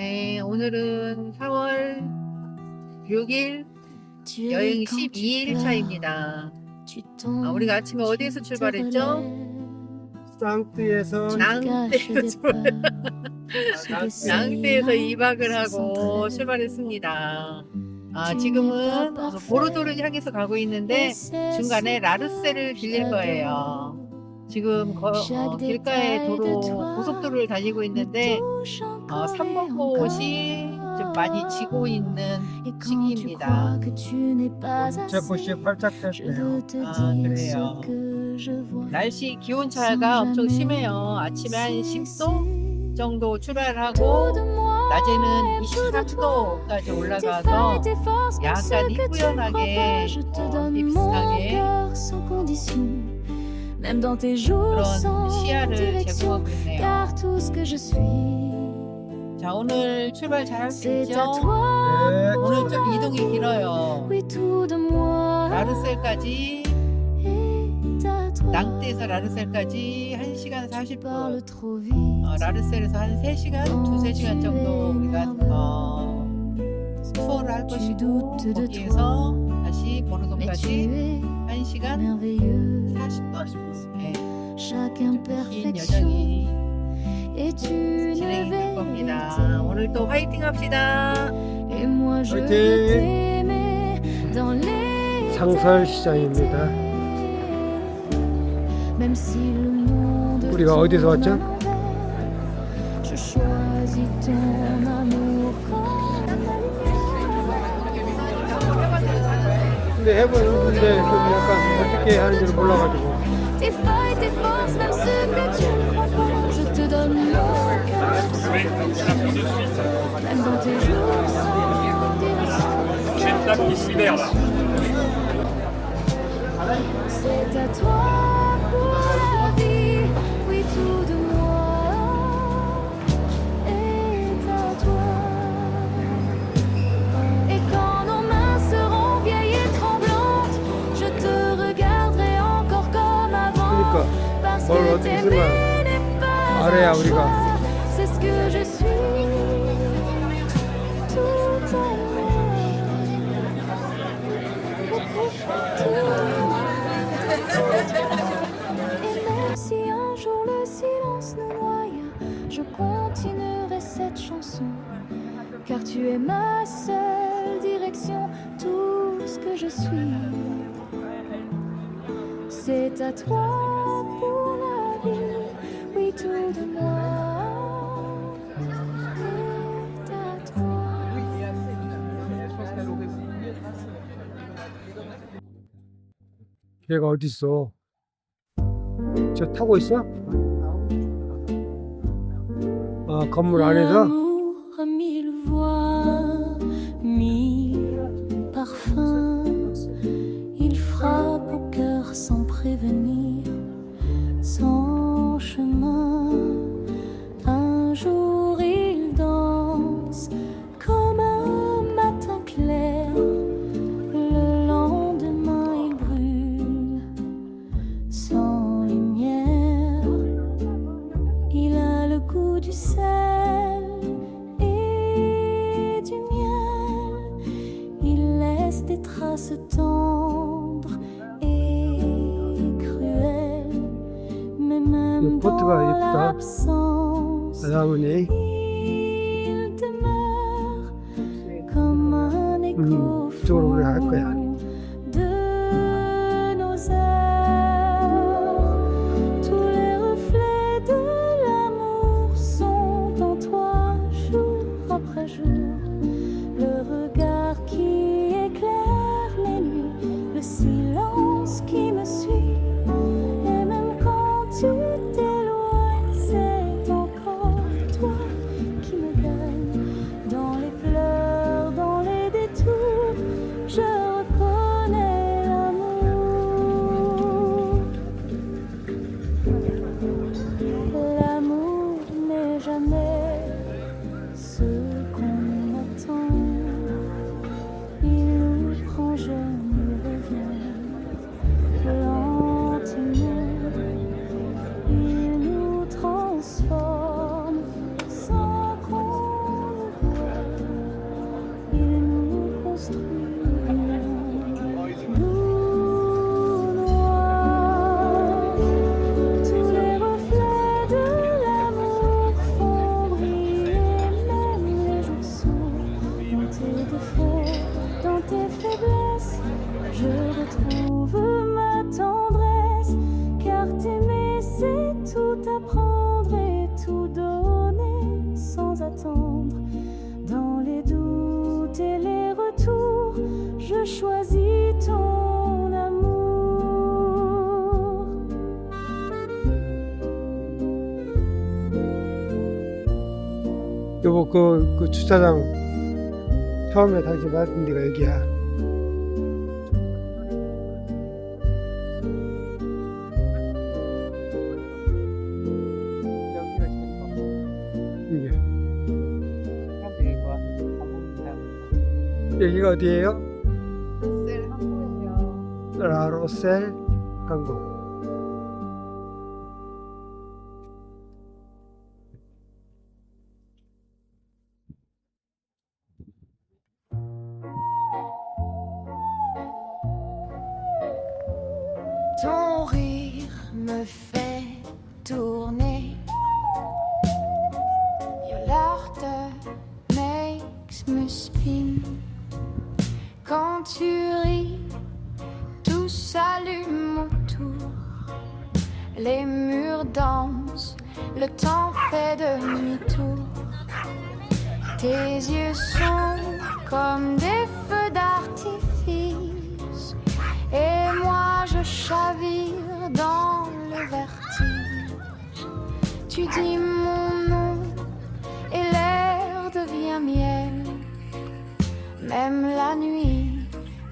네, 오늘은 4월 6일 여행 12일 차입니다. 우리가 아침에 어디에서 출발했죠? 쌍뜨에서 낭떼에서 2박을 하고 출발했습니다. 지금은 보르도를 향해서 가고 있는데 중간에 라르세를 들릴 거예요. 지금 길가에 고속도로를 달리고 있는데 삼봉곳이 좀 많이 지고 있는 시기입니다. 제포시 활짝 폈대요. 그래요. 날씨 기온차가 엄청 심해요. 아침에 한 10도 정도 출발하고 낮에는 23도까지 올라가서 약간 이쁘연하게 비슷하게 그런 시야를 제공하고 있네요. 자, 오늘 출발 잘 할 수 있죠? 네. 오늘 좀 이동이 길어요. 라르셀까지, 낭떼에서 라르셀까지 1시간 40분, 라르셀에서 한 3시간, 2-3시간 정도 우리가 투어를 할 것이고, 거기에서 다시 보르도까지 1시간 40분. 네. 긴 여정이 진행이 될 겁니다. 오늘 또 화이팅 합시다. 화이팅! 상설시장입니다. 우리가 어디서 왔죠? 근데 해보는데 좀 약간 어떻게 하는지를 몰라가지고. J'ai une table qui se libère là. C'est à toi pour la vie, oui tout de moi est à toi. Et quand nos mains seront vieilles et tremblantes, je te regarderai encore comme avant. Parce que t'aimer n'est pas un choix, c'est ce que je suis tout en moi. Et même si un jour le silence nous noie, je continuerai cette chanson, car tu es ma seule direction, tout ce que je suis. C'est à toi pour la vie, oui tout de moi est à toi. 걔가 어디 있어? 저 타고 있어? 건물 안에서? L'amour a mille voix, mille parfums. Il frappe au cœur sans prévenir, sans chemin. Un jour il danse comme un matin clair. Le lendemain il brûle sans lumière. Il a le goût du sel et du miel. Il laisse des traces tendres et cruelles. Mais même dans l'absence, 나무니 il demeure comme un écho 이쪽으로 우리 갈 거야. de nos heures. Tous les reflets de l'amour sont en toi, jour après jour. Le regard qui éclaire les nuits, le silence qui me suit. Et même quand tu t'éloignes, c'est encore toi qui me gagne. Dans les pleurs, dans les détours, je reconnais l'amour. L'amour n'est jamais ce qu'on attend. Il nous prend jeune, il revient lentement. Il 여보, 그 주차장 처음에 당신 말했던 데가 여기야. 이게. 여기가 어디예요? 셀 한국이요. 라로셀 한국. Ton rire me fait tourner. Your laughter makes me spin. Quand tu ris, tout s'allume autour. Les murs dansent, le temps fait demi-tour. Tes yeux sont comme des feux d'artifice. Et moi je chavire dans le vertige. Tu dis mon nom et l'air devient miel. Même la nuit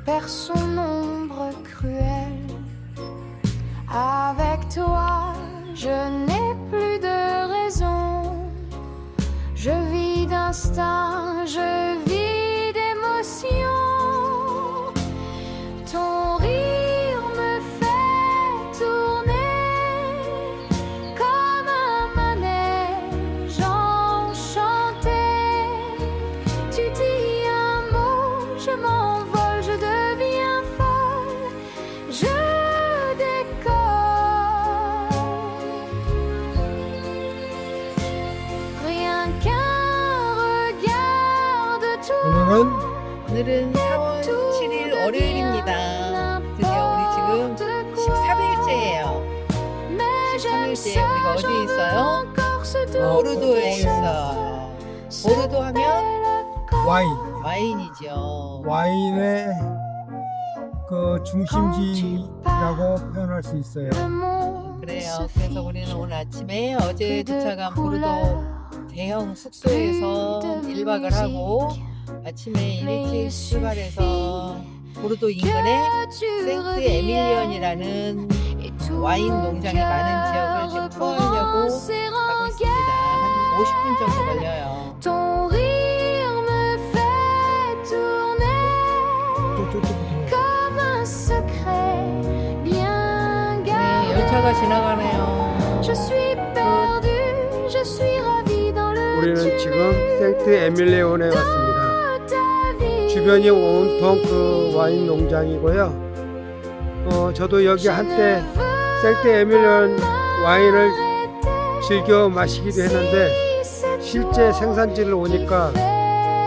perd son ombre cruelle. Avec toi je n'ai plus de raison. Je vis d'instinct, je vis d'émotion. Ton rire me fait tourner comme un manège enchanté. Tu dis un mot, je m'envole, je deviens folle, je décolle. Rien qu'un regard de toi. 오늘은 4월 7일 월요일입니다. 드디어 우리 지금 13일째예요. 13일째 우리가 어디에 있어요? 보르도에 있어요. 보르도 하면 와인. 와인이죠. 와인의 그 중심지라고 표현할 수 있어요. 그래요. 그래서 우리는 오늘 아침에 어제 도착한 보르도 대형 숙소에서 1박을 하고 아침에 일찍 출발해서 보르도 인근의 생트 에밀리언이라는 와인 농장이 많은 지역을 지금 투어하려고 가고 있습니다. 한 50분 정도 걸려요. Ton rire me fait tourner comme un secret bien 네, gardé. 열차가 지나가네요. Je suis perdue, je suis ravie dans le 우리는 지금 생트 에밀리온에 왔습니다. 주변이 온통 그 와인 농장이고요. 저도 여기 한때 생트 에밀리온 와인을 즐겨 마시기도 했는데 실제 생산지를 오니까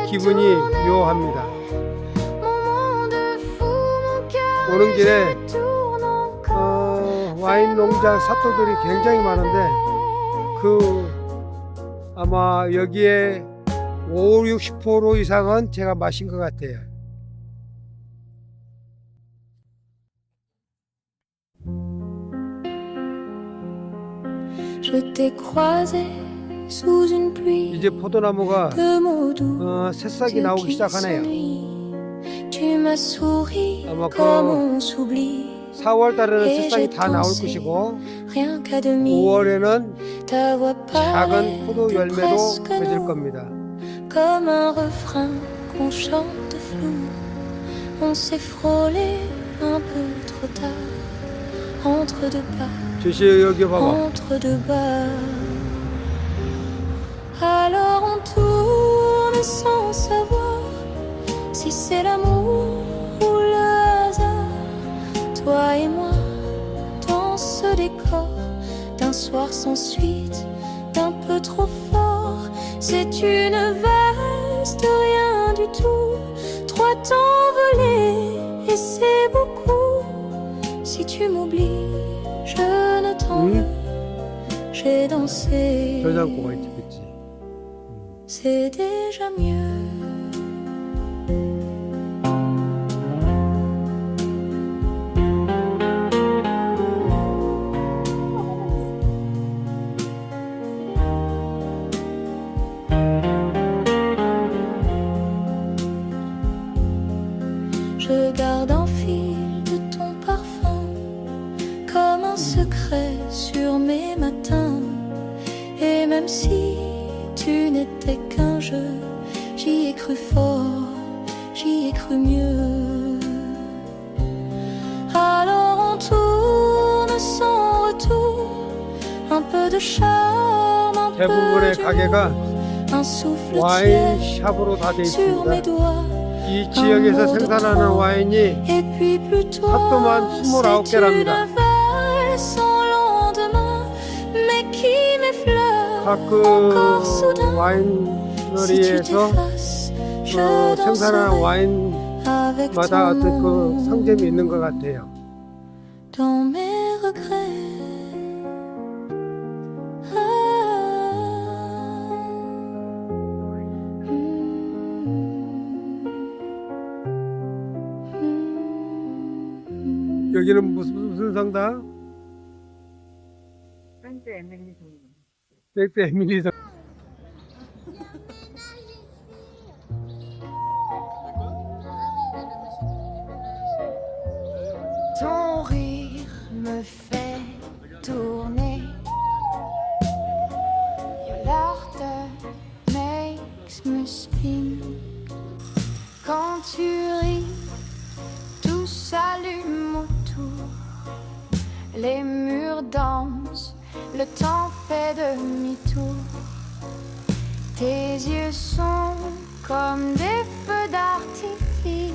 기분이 묘합니다. 오는 길에 와인 농장 사토들이 굉장히 많은데 아마 여기에 50-60% 이상은 제가 마신 것 같아요. Je t'ai croisé sous une pluie 이제 포도나무가 de mots doux. 새싹이 나오기 시작하네요. Tu m'as souri 아마 comme on s'oublie. 4월 달에는 새싹이 다 나올 것이고 Rien qu'à demi. 5월에는 Ta voix 작은 parlait 포도 de 열매도 presque 맺을 nous. 겁니다. Comme un refrain qu'on chante flou. On s'est frôlé un peu trop tard. Entre deux pas. 제시 여기 봐봐. Entre deux bas. Alors on tourne sans savoir si c'est l'amour ou le hasard. Toi et moi dans ce décor d'un soir sans suite, d'un peu trop fort. C'est une vaste rien du tout. 3 temps volés et c'est beaucoup. Si tu m'oublies, je ne t'en veux. J'ai dansé. 별장고가 있지, 그치? C'est déjà mieux. comme si tu n'étais qu'un jeu. J'y ai cru fort, j'y ai cru mieux. Alors on tourne sans retour, un peu de charme, un peu 대부분의 d'humour, 가게가 un souffle 와인 tiède 샵으로 다 돼 sur mes 있습니다. doigts. 이 지역에서 생산하는 와인이 Et puis plus tard, 탑도만 c'est 29개랍니다. une valse sans lendemain, mais qui m'effleure 각 encore soudain. Si tu 와이너리에서 t'effaces, je 생산하는 danserai avec 와인마다 ton 어떤 그 nom 상점이 있는 것 같아요. dans mes regrets. 여기는 무슨 성당? 땡스 에밀리 성. Ton rire me fait tourner. Your laughter makes me spin. Quand tu ris, tout s'allume autour. Les murs dansent, le temps fait demi-tour. Tes yeux sont comme des feux d'artifice,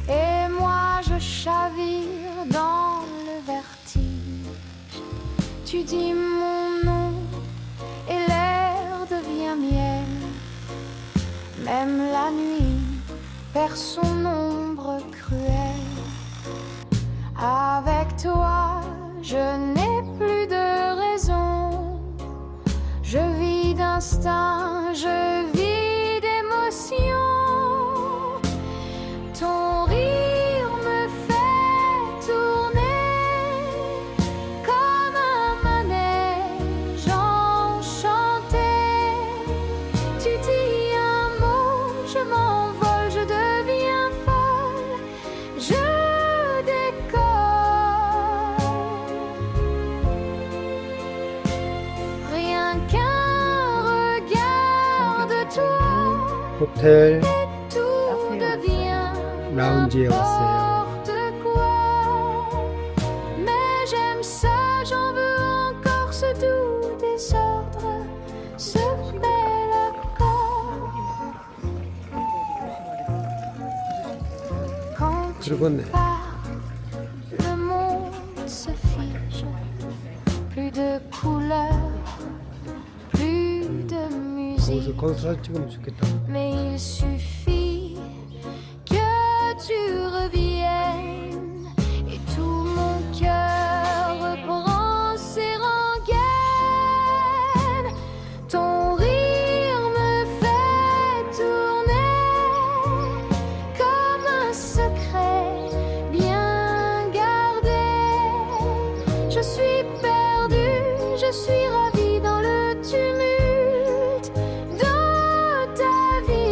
et moi je chavire dans le vertige. Tu dis mon nom et l'air devient miel. Même la nuit perd son ombre cruelle. Avec toi, je n'ai plus de raison. Je vis d'instinct, je vis d'émotion. Ton rire me fait tourner comme un manège enchanté. Tu dis un mot, je m'envole, je deviens folle, je décolle. Rien qu'un regard de toi, 호텔 tout devient 라운지에 왔어요. n'importe quoi. Mais j'aime ça, j'en veux encore ce doux désordre, ce bel accord. Quand tu 그러겠네. pars, le monde se fige. Plus de couleurs, plus de musique. 거기서 사진 찍으면 좋겠다. Mais il suffit que tu reviennes et tout mon cœur reprend ses rengaines. Ton rire me fait tourner comme un secret bien gardé. Je suis perdue, je suis ravie dans le tumulte de ta vie.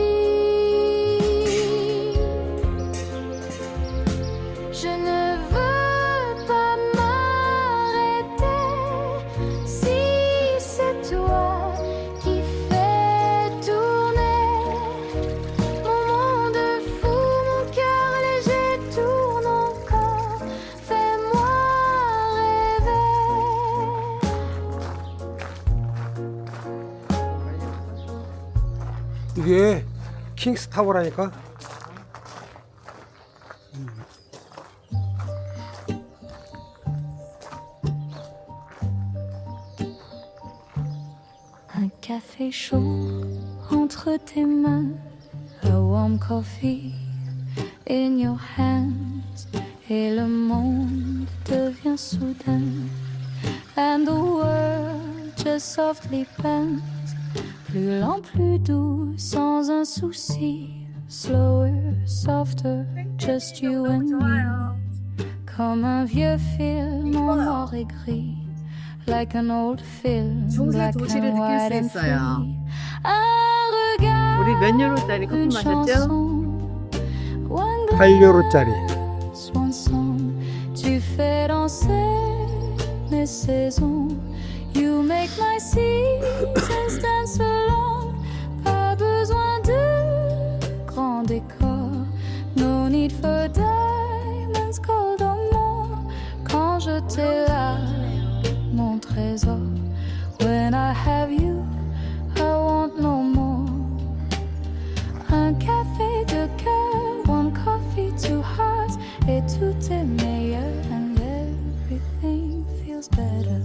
Je ne veux pas m'arrêter si c'est toi qui fais tourner mon monde fou, mon cœur léger tourne encore. Fais-moi rêver. 이게 킹스타워라니까. Un café chaud entre tes mains, a warm coffee in your hands, et le monde devient soudain, and the world just softly bends, plus lent, plus doux, sans un souci, slower, softer, just you and me, comme un vieux film en noir et gris. Like an old film, 중세 black 도시를 and 느낄 white 수 and 있어요. free. Un regard, 우리 몇 유로짜리 커피 une 마셨죠? chanson, one 8유로짜리. glass, one song. Tu fais danser mes saisons You make my seasons dance along. Pas besoin de grand décor. No need for diamonds, gold or more. Quand je t'ai là, mon trésor. When I have you, I want no more. Un café de cœur, one coffee, two hearts, et tout est meilleur, and everything feels better.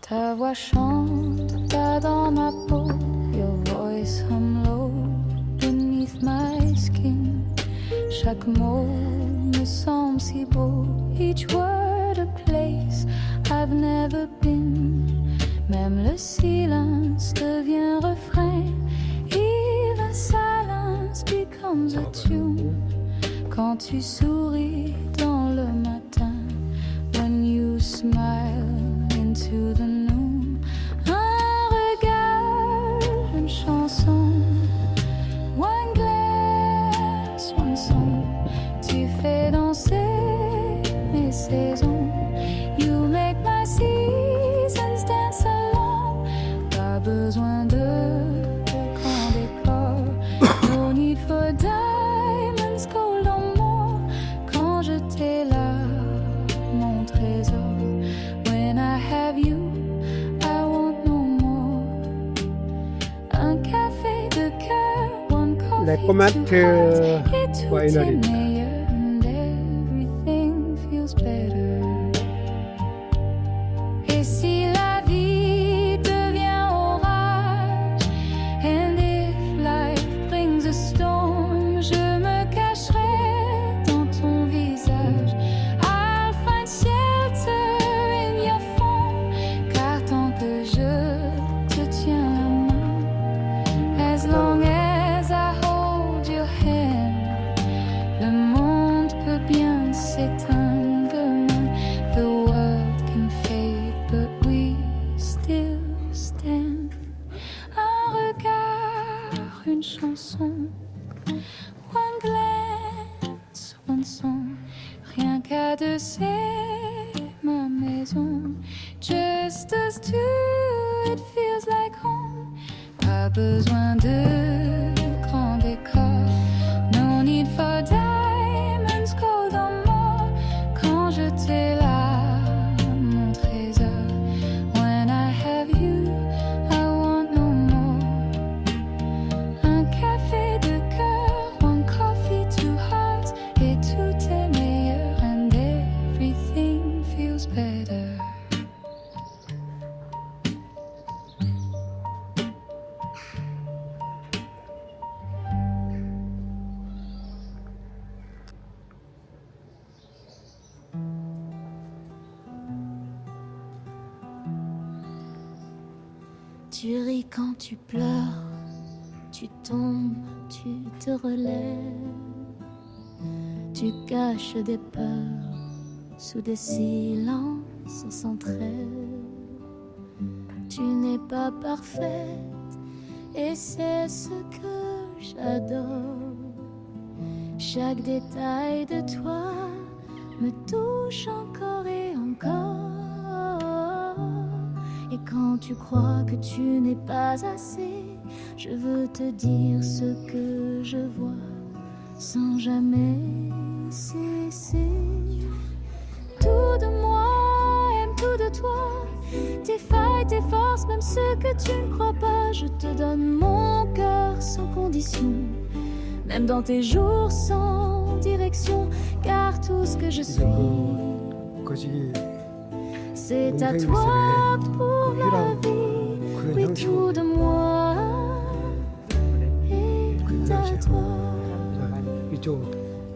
Ta voix chante, pas dans ma peau. Your voice hum low beneath my skin. Chaque mot me semble si beau. Each word a place I've never been. Même le silence devient refrain. Even silence becomes a tune. Quand tu souris dans le matin. When you smile into the noon. Un regard, une chanson. One glance, one song. Tu fais danser mes saisons. You make my seasons dance along. Pas besoin de grand décor. No need for diamonds, gold or more. Quand je t'ai là, mon trésor. When I have you, I want no more. Un café de cœur, one coffee, 레꼬마트 two hearts, et tout est 와이너리입니다. meilleur, and everything feels better. Et si la vie devient orage, and if life brings a storm, je me cacherai dans ton visage. I'll find shelter in your form, car tant que je te tiens la main, as long as I hold your hand, le monde peut bien s'éteindre demain. The world can fade, but we still stand. Un regard, une chanson. One glance, one song. Rien qu'à deux, c'est ma maison. Just us two, it feels like home. Pas besoin de grand décor. No need for diamonds, gold or more. Quand je t'ai là, mon trésor. When I have you, I want no more. Un café de cœur, one coffee, two hearts, et tout est meilleur, and everything feels better. Tu ris quand tu pleures, tu tombes, tu te relèves, tu caches des peurs sous des silences sans trêve. Tu n'es pas parfaite et c'est ce que j'adore. Chaque détail de toi me touche encore et encore. Et quand tu crois que tu n'es pas assez, je veux te dire ce que je vois sans jamais cesser. Tout de moi aime tout de toi, tes failles, tes forces, même ce que tu ne crois pas. Je te donne mon cœur sans condition, même dans tes jours sans direction, car tout ce que je suis, 거시기 c'est à toi pour la vie. Oui, tout de moi est à toi. 이쪽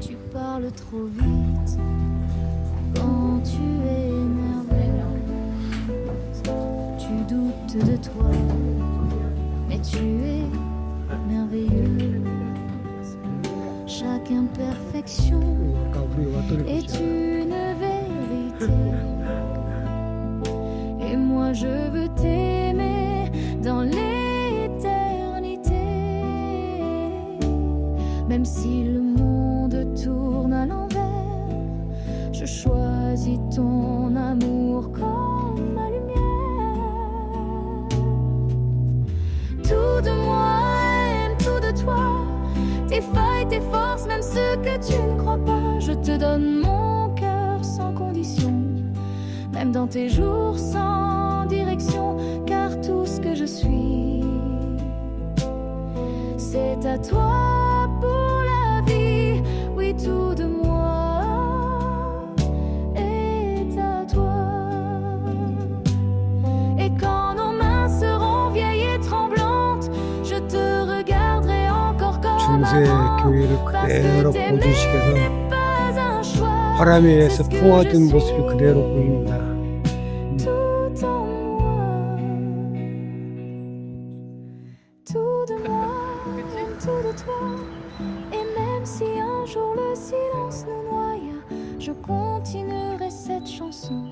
Tu parles trop vite quand tu es nerveuse. Tu doutes de toi, mais tu es merveilleuse. Chaque imperfection 아까 우리 왔던 est 곳이야. une vérité. Et moi je veux t'aimer dans l'éternité. Même si le monde tourne à l'envers, donne mon cœur sans condition, même dans tes jours sans direction, car tout ce que je suis, c'est à toi pour la vie. Oui, tout de moi est à toi. Et quand nos mains seront vieilles et tremblantes, je te regarderai encore comme 중세 avant, 교회를 parce 그대로 que t'aimer 보여주시켜서 n'est pas un choix. 바람 위에서 C'est ce que 풍화된 je 모습이 suis. 그대로 보입니다. Tout en moi, tout de moi, même tout de toi. Et même si un jour le silence nous noie, je continuerai cette chanson,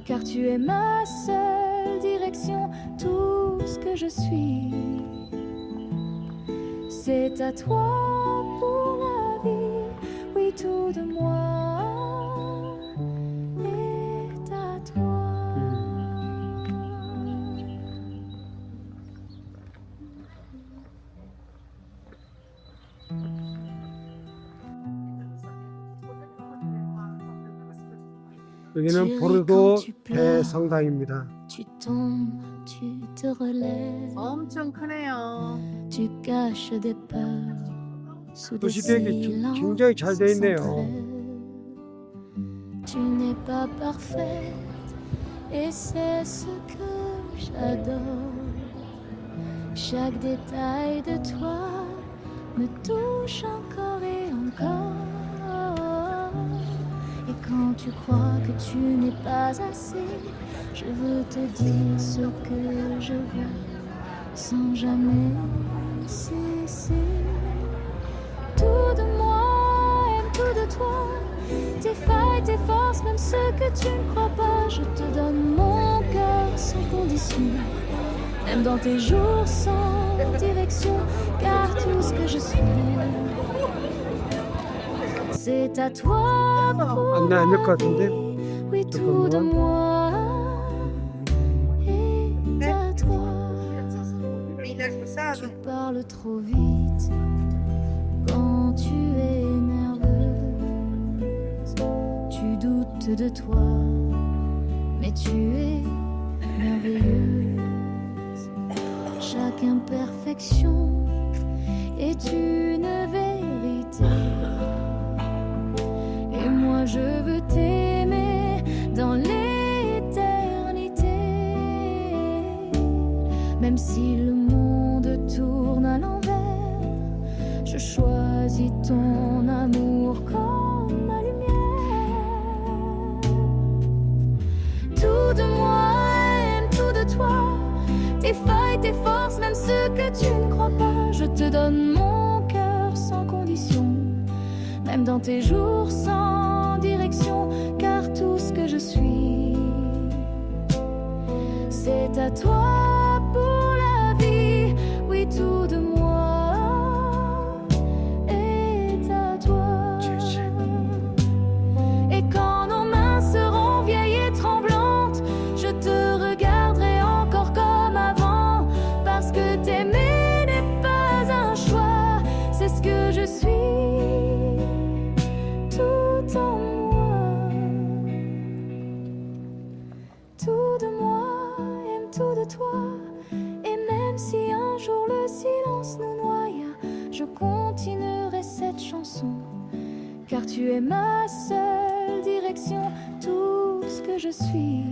car tu es ma seule direction. Tout ce que je suis, c'est à toi pour la vie. Oui, tout de moi est à toi. 여기는 보르도 대성당입니다. Tu tombes, tu te relèves, 엄청 크네요. tu caches des peurs sous des 도시계획이 silences 굉장히 잘 돼 있네요. sans trêve. Tu n'es pas parfaite et c'est ce que j'adore. Chaque détail de toi me touche encore et encore. Et quand tu crois que tu n'es pas assez, je veux te dire ce que je veux sans jamais cesser. Tout de moi aime tout de toi, tes failles, tes forces, même ce que tu ne crois pas. Je te donne mon cœur sans condition, même dans tes jours sans direction, car tout ce que je suis, c'est à toi pour 안내 안 될 것 같은데? oui, tout de moi est à toi. Tu parles trop vite quand tu es nerveuse. Tu doutes de toi, mais tu es merveilleuse. Chaque imperfection est une vérité. Et moi je veux t'aimer dans l'éternité. Même si le monde tourne à l'envers, je choisis ton amour comme ma lumière. Tout de moi aime tout de toi, tes failles, tes forces, même ce que tu ne crois pas. Je te donne mon cœur sans condition, même dans tes jours sans direction, car tout ce que je suis, c'est à toi pour la vie. Oui, tout de moi est à toi. Et quand nos mains seront vieilles et tremblantes, je te regarderai encore comme avant, parce que t'aimer n'est pas un choix, c'est ce que je suis. Tout en moi, tout de moi aime tout de toi. Et même si un jour le silence nous noie, je continuerai cette chanson, car tu es ma seule direction. Tout ce que je suis,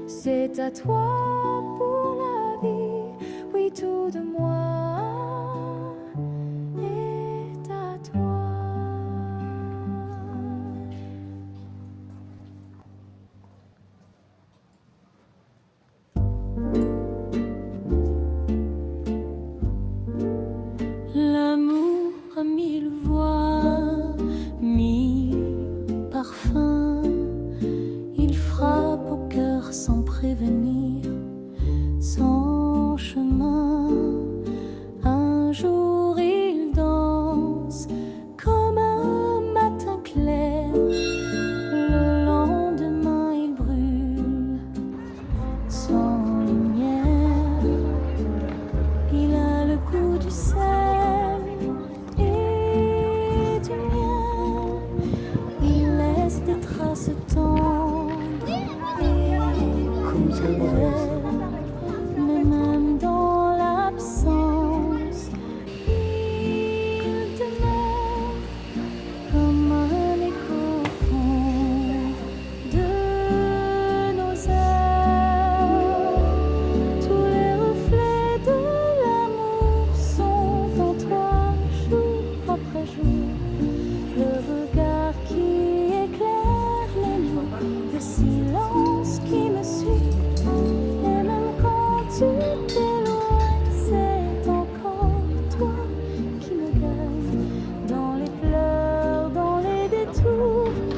c'est à toi pour la vie. Oui, tout de moi est à toi. L'amour a mille voix, mille parfums. Il frappe au cœur sans prévenir, sans chemin.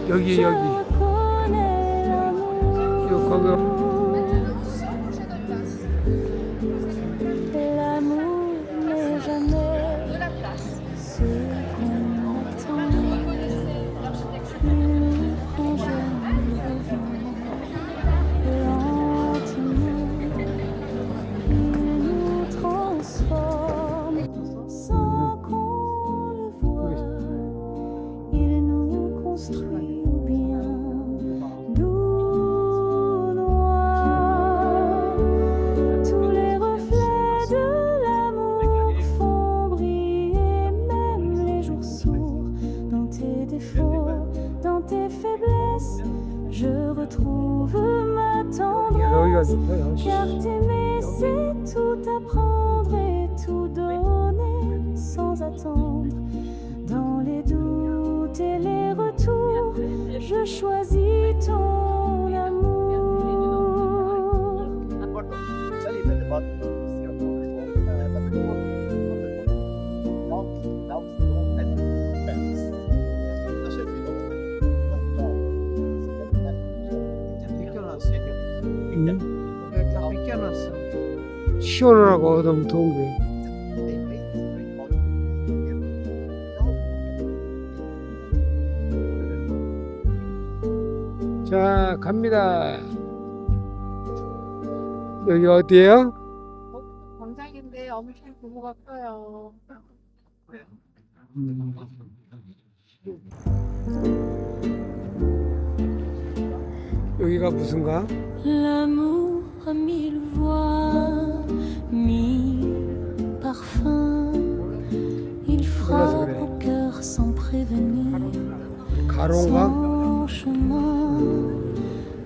여기 Je 여기 reconnais l'amour. 요 거기 L'amour n'est jamais ce qu'on attend. Il nous prend jeune lentement. Il nous transforme sans qu'on le voie. Il nous construit ou bien d'où noir. Tous les reflets de l'amour font briller même les jours sourds. Dans tes défauts, dans tes faiblesses, je retrouve ma 여기가 tendresse. 높아요. Car t'aimer, c'est tout apprendre et tout donner sans attendre. Dans les doutes et les retours, je choisis ton amour. 여기다 벗겨놨어. 시원하고 너무 더운 게. 자, 갑니다. 여기 어디예요? 광장인데 엄청 규모가 커요. 여기가 무슨가? L'amour a mille voix, mille parfums. Il frappe au cœur sans prévenir. 가로인가? Son chemin.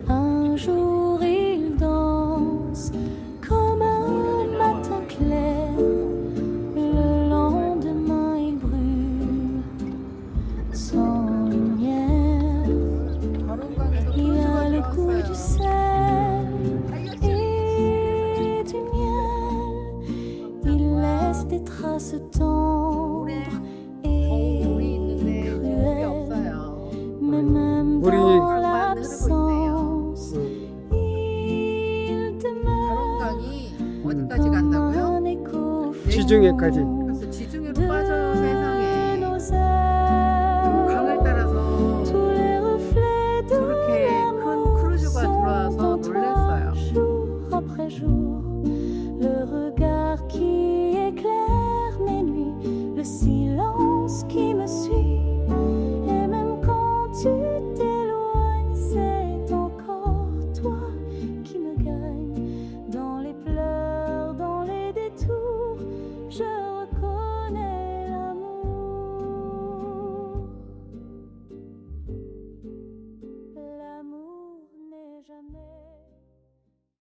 Un jour il danse comme un matin clair. Le lendemain il brûle sans lumière. Il a le goût du sel et du miel. Il laisse des traces tendres et 물이 있는데 물이 cruelles. 없어요. Mais même 우리- dans l'absence, il demeure 가롱강이 어디까지 간다고요? comme un écho 지중해까지. fond